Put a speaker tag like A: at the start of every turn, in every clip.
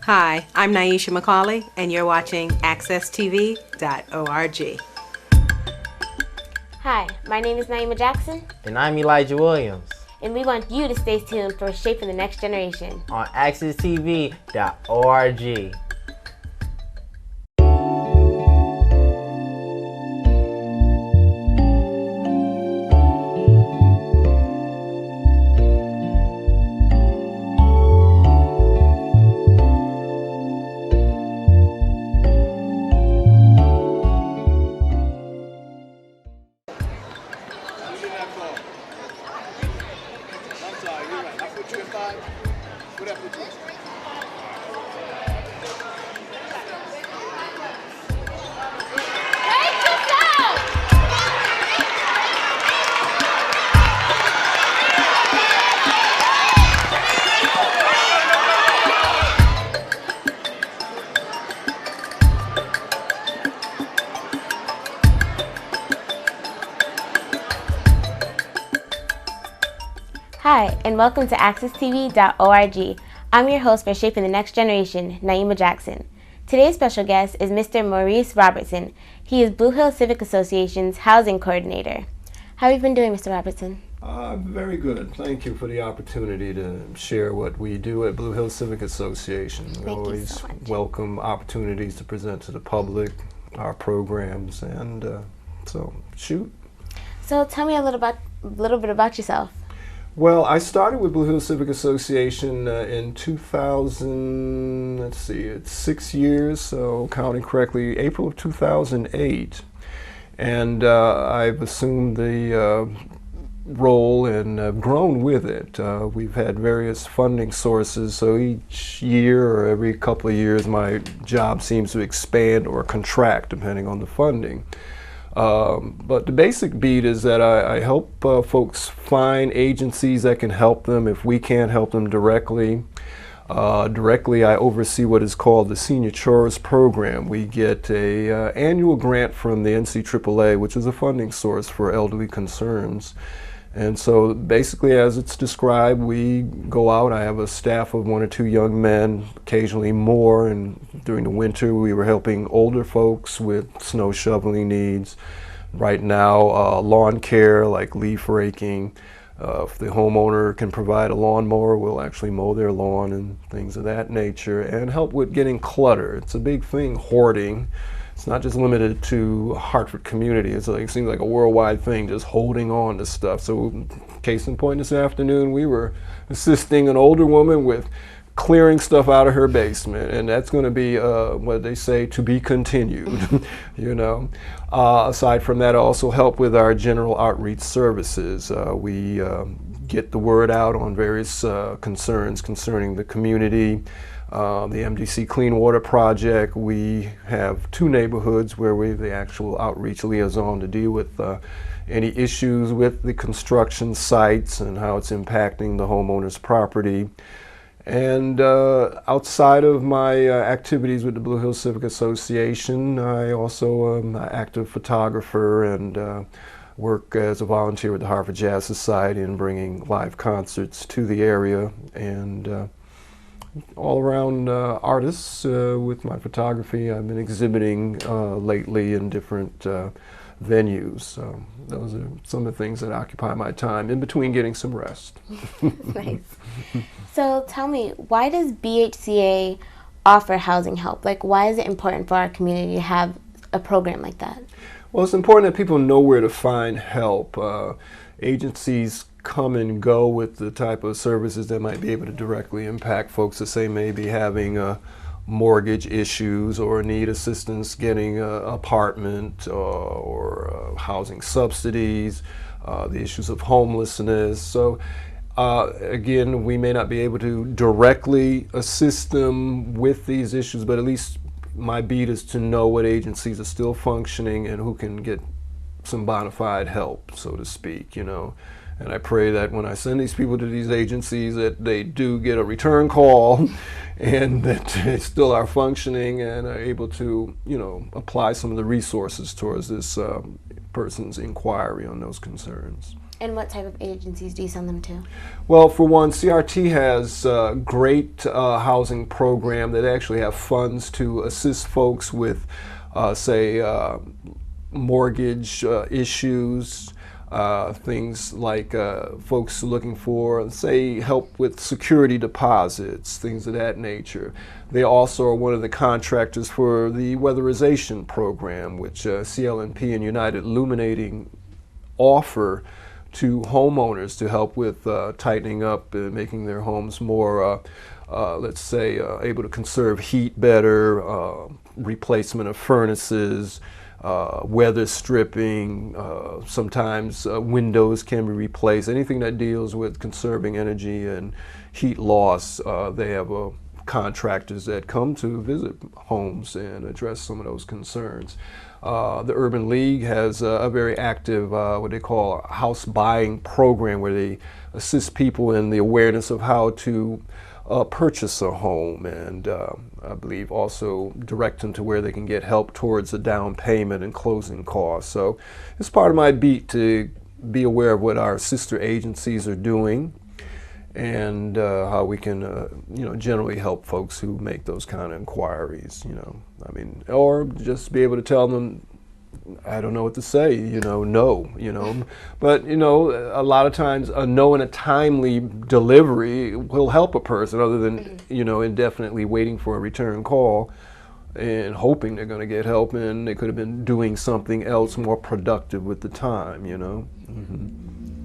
A: Hi, I'm Naisha McCauley, and you're watching AccessTV.org.
B: Hi, my name is Naima Jackson.
C: And I'm Elijah Williams.
B: And we want you to stay tuned for Shaping the Next Generation
C: On AccessTV.org.
B: Hi, and welcome to AccessTV.org. I'm your host for Shaping the Next Generation, Naima Jackson. Today's special guest is Mr.Maurice Robertson. He is Blue Hill Civic Association's housing coordinator. How have you been doing, Mr. Robertson?
D: Very good. Thank you for the opportunity to share what we do at Blue Hill Civic Association. We always welcome opportunities to present to the public our programs, and so shoot.
B: So tell me a little bit about yourself.
D: Well, I started with Blue Hill Civic Association in 2000, let's see, it's 6 years, so counting correctly, April of 2008. And I've assumed the role and grown with it. We've had various funding sources, so each year or every couple of years my job seems to expand or contract depending on the funding. But the basic beat is that I help folks find agencies that can help them if we can't help them directly. I oversee what is called the Senior Chores program. We get a annual grant from the NCAAA, which is a funding source for elderly concerns. And so basically, as it's described, we go out. I have a staff of 1 or 2 young men, occasionally more, and during the winter we were helping older folks with snow shoveling needs. Right now, lawn care like leaf raking. If the homeowner can provide a lawnmower, we'll actually mow their lawn and things of that nature, and help with getting clutter. It's a big thing, hoarding. It's not just limited to Hartford community. It seems like a worldwide thing, just holding on to stuff. So case in point, this afternoon we were assisting an older woman with clearing stuff out of her basement, and that's going to be what they say, to be continued. You know. Aside from that, I also help with our general outreach services. We get the word out on various concerns concerning the community. The MDC Clean Water Project, we have 2 neighborhoods where we're the actual outreach liaison to deal with any issues with the construction sites and how it's impacting the homeowner's property. And outside of my activities with the Blue Hill Civic Association, I also am an active photographer and work as a volunteer with the Hartford Jazz Society and bringing live concerts to the area, and all-around artists with my photography. I've been exhibiting lately in different venues. So those are some of the things that occupy my time in between getting some rest.
B: Nice. So tell me, why does BHCA offer housing help? Like, why is it important for our community to have a program like that?
D: Well, it's important that people know where to find help. Agencies come and go with the type of services that might be able to directly impact folks that say maybe having mortgage issues or need assistance getting an apartment or housing subsidies, the issues of homelessness. So again, we may not be able to directly assist them with these issues, but at least my beat is to know what agencies are still functioning and who can get some bona fide help, so to speak, you know. And I pray that when I send these people to these agencies that they do get a return call and that they still are functioning and are able to, you know, apply some of the resources towards this person's inquiry on those concerns.
B: And what type of agencies do you send them to?
D: Well, for one, CRT has a great housing program that actually have funds to assist folks with, say, mortgage issues, things like folks looking for, say, help with security deposits, things of that nature. They also are one of the contractors for the weatherization program, which CLNP and United Illuminating offer to homeowners to help with tightening up and making their homes more, let's say, able to conserve heat better, replacement of furnaces, weather stripping, sometimes windows can be replaced. Anything that deals with conserving energy and heat loss, they have contractors that come to visit homes and address some of those concerns. The Urban League has a very active, what they call a house buying program, where they assist people in the awareness of how to purchase a home, and I believe also direct them to where they can get help towards the down payment and closing costs. So it's part of my beat to be aware of what our sister agencies are doing, and how we can, generally help folks who make those kind of inquiries, or just be able to tell them, I don't know what to say, no. But, a lot of times a no and a timely delivery will help a person, other than, indefinitely waiting for a return call and hoping they're going to get help, and they could have been doing something else more productive with the time, Mm-hmm.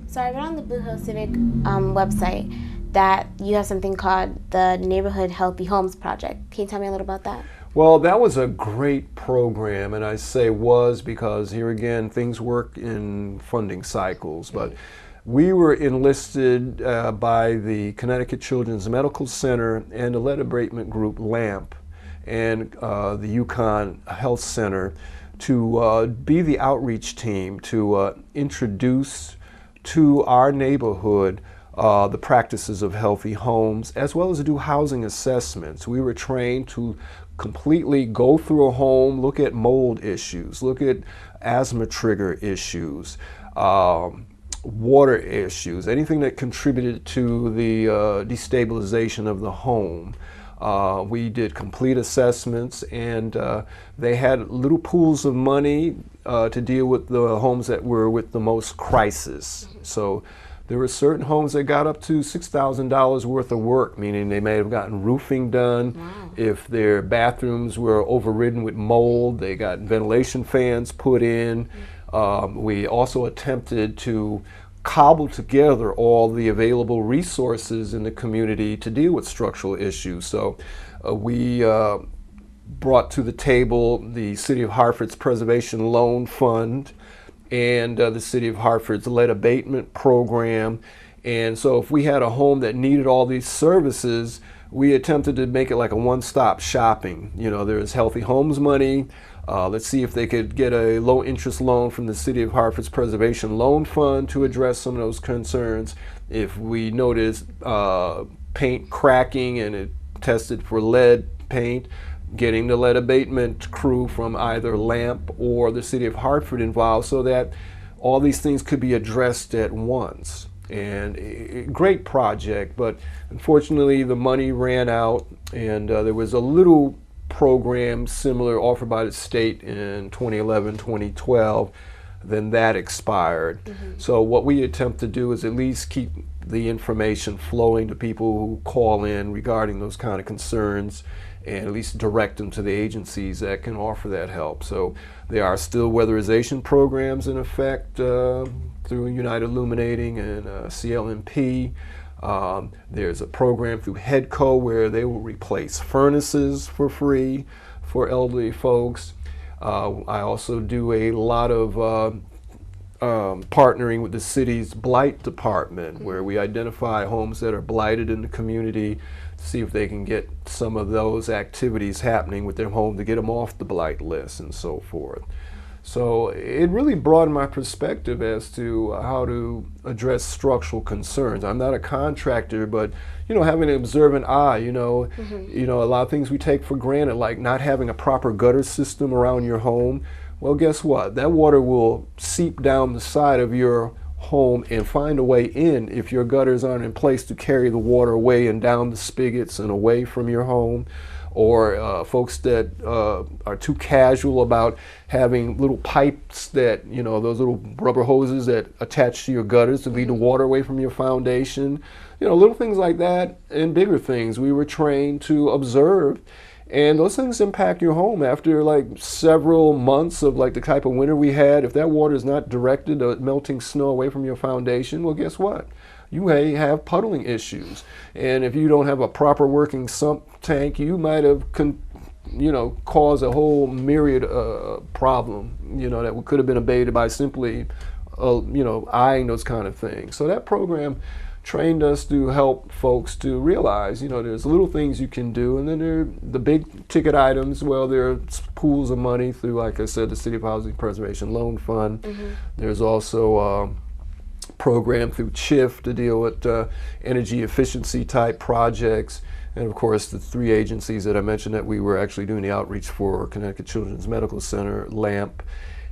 B: So I read on the Blue Hill Civic website that you have something called the Neighborhood Healthy Homes Project. Can you tell me a little about that?
D: Well, that was a great program, and I say was because here again, things work in funding cycles, but we were enlisted by the Connecticut Children's Medical Center and the lead abatement group LAMP and the Yukon Health Center to be the outreach team to introduce to our neighborhood the practices of healthy homes, as well as do housing assessments. We were trained to completely go through a home, look at mold issues, look at asthma trigger issues, water issues, anything that contributed to the destabilization of the home. We did complete assessments, and they had little pools of money to deal with the homes that were with the most crisis. So there were certain homes that got up to $6,000 worth of work, meaning they may have gotten roofing done.
B: Wow.
D: If their bathrooms were overridden with mold, they got ventilation fans put in. We also attempted to cobble together all the available resources in the community to deal with structural issues. So we brought to the table the City of Hartford's Preservation Loan Fund and the City of Hartford's lead abatement program. And so if we had a home that needed all these services, we attempted to make it like a one-stop shopping. There's healthy homes money. Let's see if they could get a low-interest loan from the City of Hartford's Preservation Loan Fund to address some of those concerns. If we noticed paint cracking and it tested for lead paint, getting the lead abatement crew from either LAMP or the City of Hartford involved so that all these things could be addressed at once. And a great project, but unfortunately the money ran out, and there was a little program similar offered by the state in 2011, 2012, then that expired. Mm-hmm. So what we attempt to do is at least keep the information flowing to people who call in regarding those kind of concerns, and at least direct them to the agencies that can offer that help. So there are still weatherization programs in effect through United Illuminating and CLNP. There's a program through HEDCO where they will replace furnaces for free for elderly folks. I also do a lot of partnering with the city's blight department, where we identify homes that are blighted in the community, see if they can get some of those activities happening with their home to get them off the blight list and so forth. So it really broadened my perspective as to how to address structural concerns. I'm not a contractor, but having an observant eye, a lot of things we take for granted, like not having a proper gutter system around your home. Well, guess what? That water will seep down the side of your home and find a way in if your gutters aren't in place to carry the water away and down the spigots and away from your home, or folks that are too casual about having little pipes that, those little rubber hoses that attach to your gutters to lead the water away from your foundation. Little things like that, and bigger things we were trained to observe. And those things impact your home after like several months of like the type of winter we had. If that water is not directed to melting snow away from your foundation, well, guess what? You may have puddling issues. And if you don't have a proper working sump tank, you might have caused a whole myriad problem, that could have been abated by simply, eyeing those kind of things. So that program trained us to help folks to realize, there's little things you can do, and then there are the big ticket items. Well, there are pools of money through, like I said, the City of Housing Preservation Loan Fund. There's also a program through CHIF to deal with energy efficiency type projects. And of course, the 3 agencies that I mentioned that we were actually doing the outreach for, Connecticut Children's Medical Center, LAMP,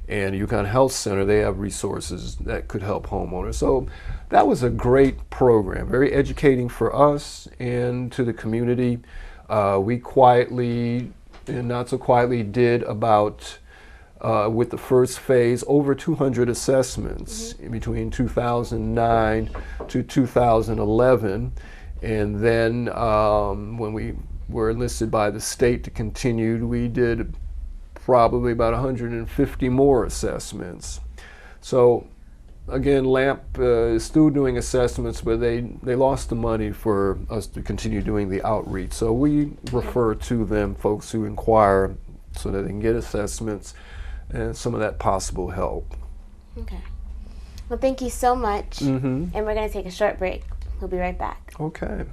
D: and UConn Health Center, they have resources that could help homeowners. So that was a great program, very educating for us and to the community. We quietly and not so quietly did about, with the first phase, over 200 assessments between 2009 to 2011. And then when we were enlisted by the state to continue, we did probably about 150 more assessments. So again, LAMP is still doing assessments, but they lost the money for us to continue doing the outreach. So we refer to them, folks who inquire, so that they can get assessments and some of that possible help.
B: Okay. Well, thank you so much. And we're going to take a short break. We'll be right back.
D: Okay.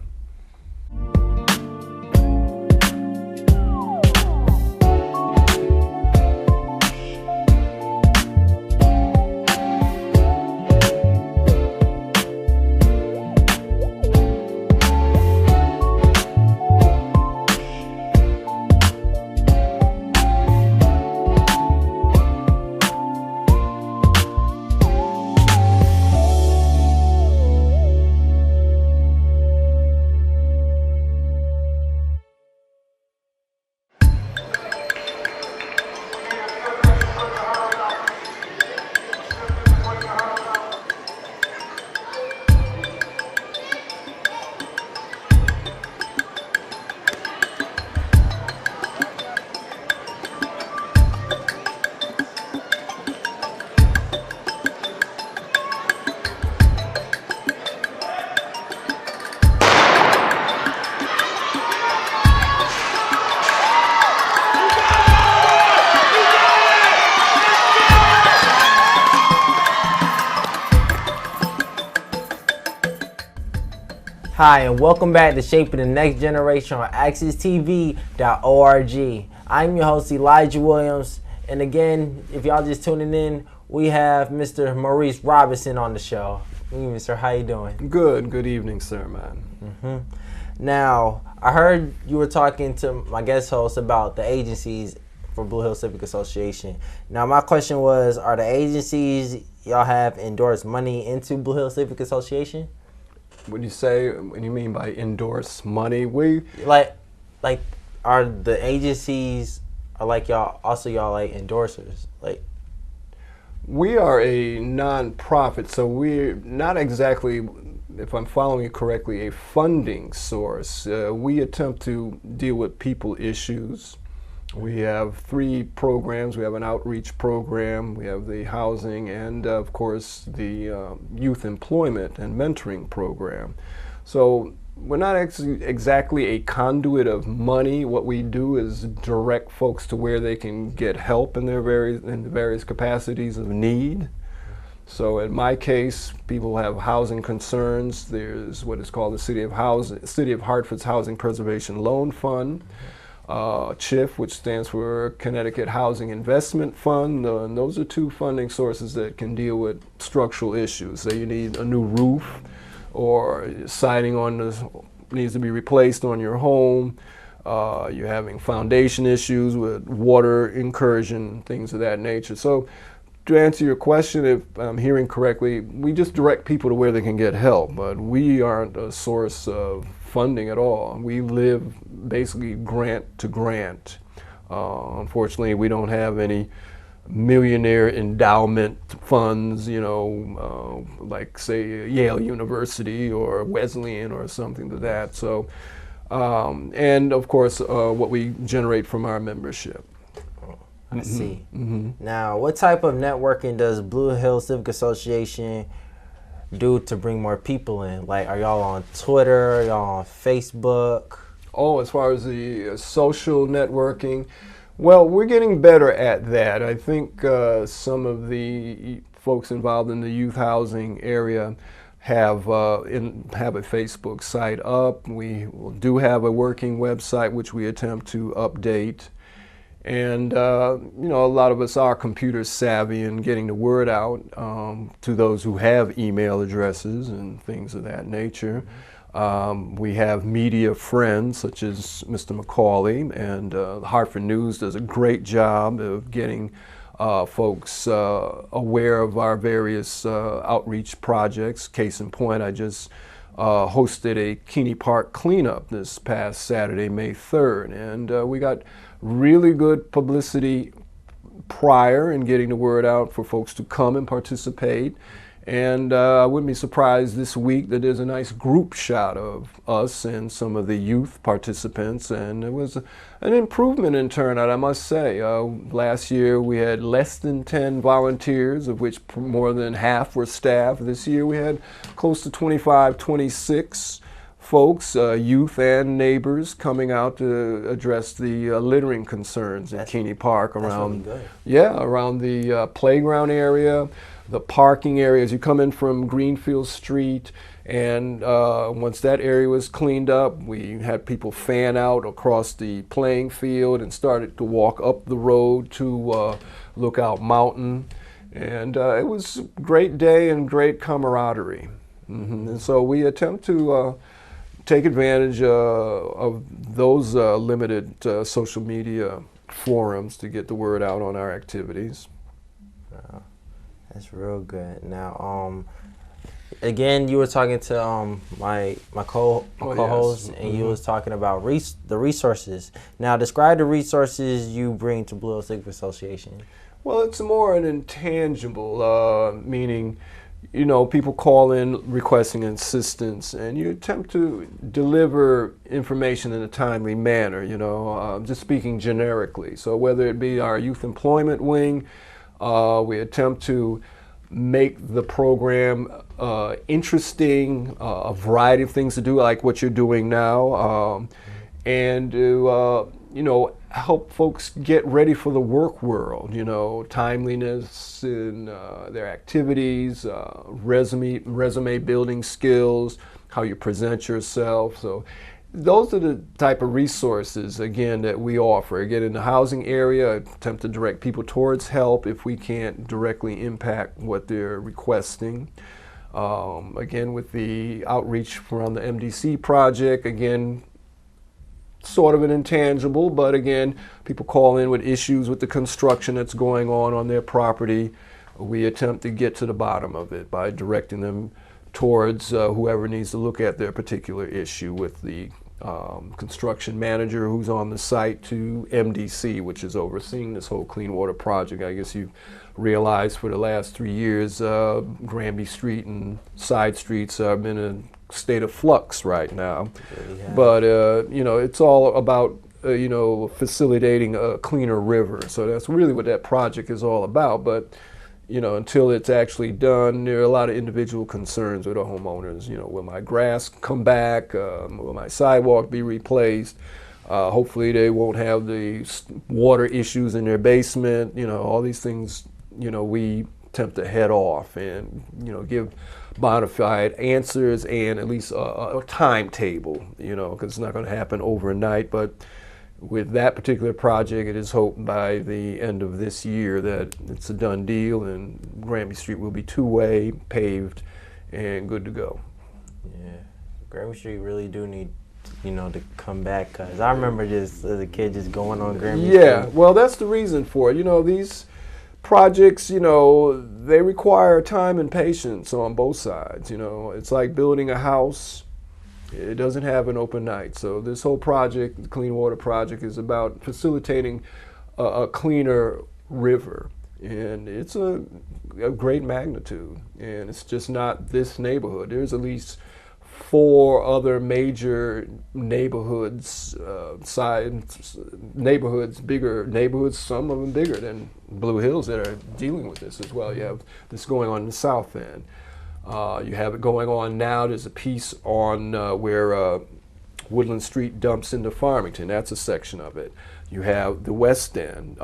C: Hi, and welcome back to Shaping the Next Generation on AccessTV.org. I'm your host, Elijah Williams, and again, if y'all just tuning in, we have Mr. Maurice Robertson on the show. Good evening, sir. How you doing?
D: Good evening, sir, man.
C: Now, I heard you were talking to my guest host about the agencies for Blue Hill Civic Association. Now, my question was, are the agencies y'all have endorsed money into Blue Hill Civic Association?
D: What do you mean by endorse money? We
C: like are the agencies are like y'all like endorsers? Like,
D: we are a non-profit, so we're not exactly, if I'm following you correctly, a funding source. We attempt to deal with people issues. We have 3 programs. We have an outreach program, we have the housing, and of course the youth employment and mentoring program. So we're not exactly a conduit of money. What we do is direct folks to where they can get help in the various capacities of need. So in my case, people have housing concerns. There's what is called the City of Hartford's Housing Preservation Loan Fund. CHIF, which stands for Connecticut Housing Investment Fund, and those are 2 funding sources that can deal with structural issues. Say you need a new roof, or siding needs to be replaced on your home. You're having foundation issues with water incursion, things of that nature. So to answer your question, if I'm hearing correctly, we just direct people to where they can get help, but we aren't a source of funding at all. We live basically grant to grant. Unfortunately, we don't have any millionaire endowment funds, like say Yale University or Wesleyan or something to that. So, and of course, what we generate from our membership.
C: I see. Now, what type of networking does Blue Hill Civic Association do to bring more people in? Like, are y'all on Twitter? Are y'all on Facebook?
D: Oh, as far as the social networking, well, we're getting better at that. I think some of the folks involved in the youth housing area have a Facebook site up. We do have a working website which we attempt to update. And, a lot of us are computer savvy and getting the word out to those who have email addresses and things of that nature. We have media friends such as Mr. McCauley, and Hartford News does a great job of getting folks aware of our various outreach projects. Case in point, I just hosted a Keeney Park cleanup this past Saturday, May 3rd, and we got really good publicity prior in getting the word out for folks to come and participate. And I wouldn't be surprised this week that there's a nice group shot of us and some of the youth participants, and it was an improvement in turnout, I must say. Last year we had less than 10 volunteers, of which more than half were staff. This year we had close to 25, 26 folks, youth and neighbors, coming out to address the littering concerns in Keeney Park around, around the playground area, the parking area as you come in from Greenfield Street. And once that area was cleaned up, we had people fan out across the playing field and started to walk up the road to Lookout Mountain. And it was a great day and great camaraderie. And so we attempt to take advantage of those limited social media forums to get the word out on our activities.
C: That's real good. Now, again, you were talking to my co-host, yes. And you was talking about the resources. Now, describe the resources you bring to Blue Hill Civic Association.
D: Well, it's more an intangible, meaning, people call in requesting assistance, and you attempt to deliver information in a timely manner, just speaking generically. So whether it be our youth employment wing, we attempt to make the program interesting, a variety of things to do, like what you're doing now, and to, help folks get ready for the work world, timeliness in their activities, resume building skills, how you present yourself. So those are the type of resources, again, that we offer. Again, in the housing area, attempt to direct people towards help if we can't directly impact what they're requesting. Again, with the outreach around the MDC project, again, sort of an intangible, but again, people call in with issues with the construction that's going on their property. We attempt to get to the bottom of it by directing them towards whoever needs to look at their particular issue, with the construction manager who's on the site to MDC, which is overseeing this whole clean water project. I guess you've realized for the last 3 years, Granby Street and side streets have been in a state of flux right now. But it's all about facilitating a cleaner river. So that's really what that project is all about. But until it's actually done, there are a lot of individual concerns with the homeowners. Will my grass come back? Will my sidewalk be replaced? Hopefully they won't have the water issues in their basement. All these things, we attempt to head off and, give bona fide answers and at least a timetable, because it's not going to happen overnight. But with that particular project, it is hoped by the end of this year that it's a done deal and Granby Street will be two-way, paved, and good to go.
C: Yeah, Granby Street really do need, to come back, because I remember just as a kid just going on Granby Street.
D: Yeah, well, that's the reason for it. These projects, you know, they require time and patience on both sides. You know, it's like building a house. It doesn't have an open night. So this whole project, the Clean Water Project, is about facilitating a cleaner river. And it's a great magnitude. And it's just not this neighborhood. There's at least 4 other major neighborhoods, bigger neighborhoods, some of them bigger than Blue Hills, that are dealing with this as well. You have this going on in the South End. You have it going on now. There's a piece on where Woodland Street dumps into Farmington. That's a section of it. You have the West End.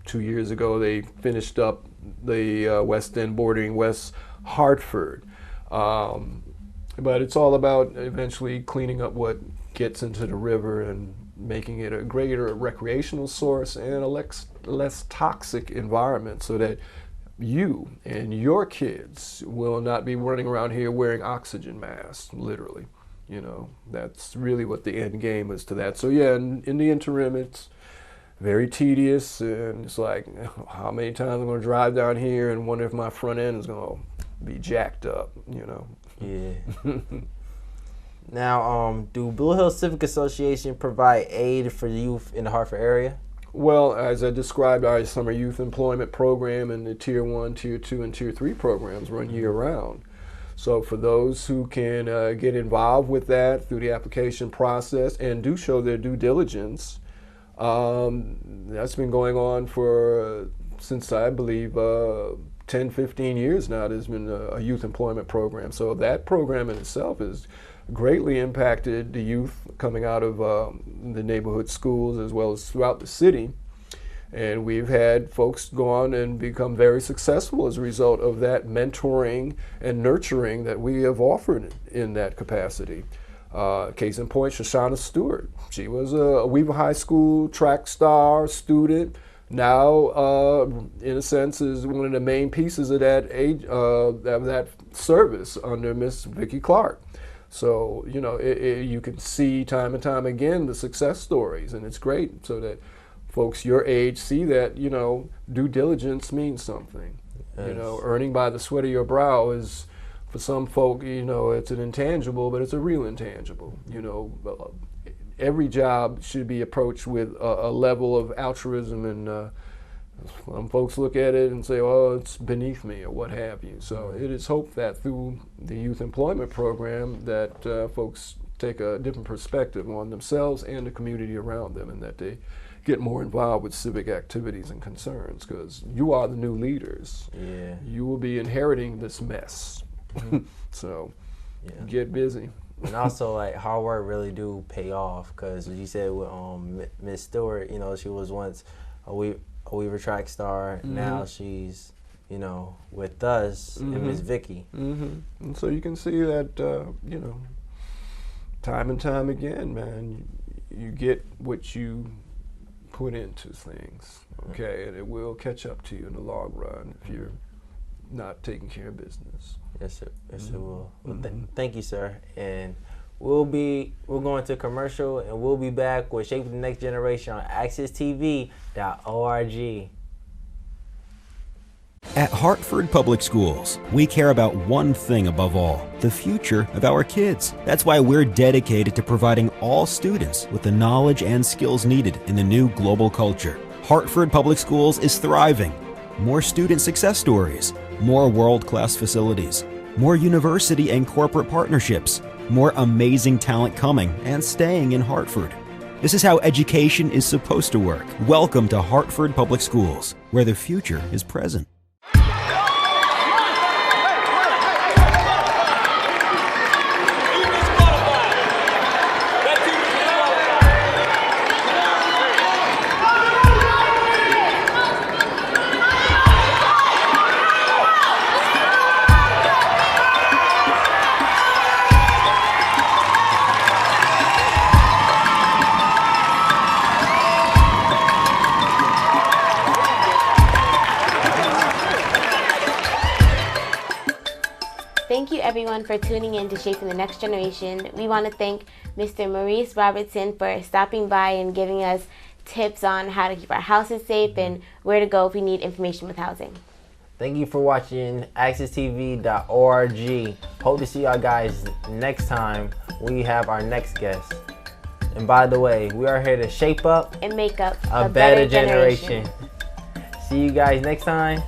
D: 2 years ago, they finished up the West End bordering West Hartford. But it's all about eventually cleaning up what gets into the river and making it a greater recreational source and a less toxic environment, so that you and your kids will not be running around here wearing oxygen masks, literally. You know, that's really what the end game is to that. So yeah, in the interim, it's very tedious, and it's like, how many times I'm going to drive down here and wonder if my front end is going to be jacked up, you know.
C: Yeah. Now, do Blue Hills Civic Association provide aid for youth in the Hartford area?
D: Well, as I described, our summer youth employment program and the Tier 1, Tier 2, and Tier 3 programs run year-round. So for those who can get involved with that through the application process and do show their due diligence, that's been going on for, since I believe, 10, 15 years now. There's been a youth employment program. So that program in itself has greatly impacted the youth coming out of the neighborhood schools as well as throughout the city. And we've had folks go on and become very successful as a result of that mentoring and nurturing that we have offered in that capacity. Case in point, Shoshana Stewart. She was a Weaver High School track star student. Now, in a sense, is one of the main pieces of that service under Miss Vicki Clark. So, you know, you can see time and time again the success stories, and it's great so that folks your age see that, you know, due diligence means something. Yes. You know, earning by the sweat of your brow is, for some folk, you know, it's an intangible, but it's a real intangible. You know, every job should be approached with a level of altruism, and some folks look at it and say, oh, it's beneath me or what have you. So it is hoped that through the youth employment program that folks take a different perspective on themselves and the community around them, and that they get more involved with civic activities and concerns, because you are the new leaders.
C: Yeah.
D: You will be inheriting this mess. So get busy.
C: And also, like, hard work really do pay off, because you said with Miss Stewart, you know, she was once a Weaver track star. Now she's, you know, with us and Miss Vicky. And
D: so you can see that, you know, time and time again, man, you get what you put into things, okay? And it will catch up to you in the long run if you're not taking care of business.
C: Yes, sir. Yes, it will. Well, thank you, sir. And we're going to commercial, and we'll be back with Shaping the Next Generation on accesstv.org.
E: At Hartford Public Schools, we care about one thing above all: the future of our kids. That's why we're dedicated to providing all students with the knowledge and skills needed in the new global culture. Hartford Public Schools is thriving. More student success stories, more world-class facilities, more university and corporate partnerships, more amazing talent coming and staying in Hartford. This is how education is supposed to work. Welcome to Hartford Public Schools, where the future is present.
B: Thank you everyone for tuning in to Shaping the Next Generation. We want to thank Mr. Maurice Robertson for stopping by and giving us tips on how to keep our houses safe and where to go if we need information with housing.
C: Thank you for watching accesstv.org. Hope to see y'all guys next time we have our next guest. And by the way, we are here to shape up
B: And make up
C: a better generation. See you guys next time.